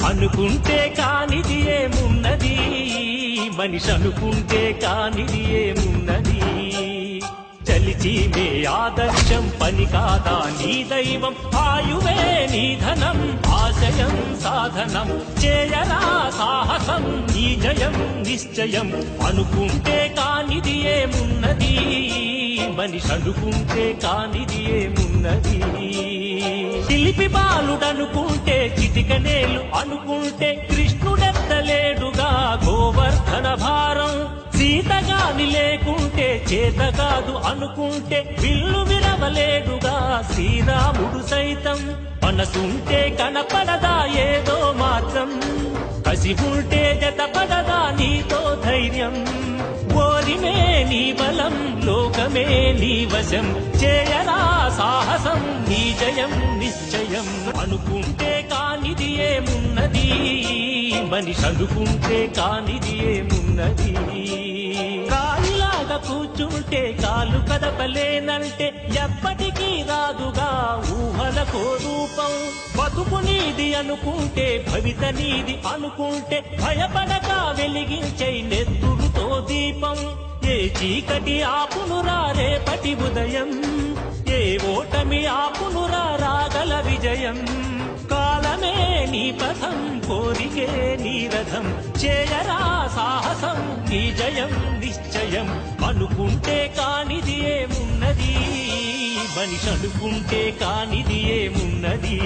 అనుకుంటే కానిది ఏమున్నది, మనిషి అనుకుంటే కానిది ఏమున్నది. చలిచి మే ఆదర్శం పని కాదా నీ దైవం, ఆయువే నీ ధనం ఆశయం సాధనం. చేయరా సాహసం నీ జయం నిశ్చయం. అనుకుంటే కానిది ఏమున్నది, మనిషి అనుకుంటే కానిది ఏమున్నది. చిలిపి బాలుడనుకుంటే చిటికనేలు అనుకుంటే కృష్ణుడెత్తలేడుగా గోవర్ధన భారం. సీతగాని లేకుంటే చేత కాదు అనుకుంటే విల్లు విరవలేడుగా శ్రీరాముడు సైతం. మనసుంటే కనపడదా ఏదో మాత్రం, కసి ఉంటే జతపడదా నీతో ధైర్యం. ఓరిమే నీ బలం లోకమే నీ వశం, చేయరా సాహసం నీ జయం నిశ్చయం. అనుకుంటే కానిది ఏమున్నది, మనిషి అనుకుంటే కానిది ఏమున్నది. కాలిలాగా కూర్చుంటే కాలు కదపలేనంటే ఎప్పటికీ రాదుగా ఊహలకో రూపం. బతుకు నీది అనుకుంటే భవిత నీది అనుకుంటే భయపడక వెలిగించే నెత్తురుతో దీపం. ఏ చీకటి ఆపునురా రేపటి ఉదయం, ఏ ఓటమి ఆపునురా రాగల విజయం. కాలమే నీ పథం కోరికే నీ రథం, చేయరా సాహసం నీ జయం నిశ్చయం. అనుకుంటే కానిది ఏమున్నది, మనిషి అనుకుంటే కానిది ఏమున్నది.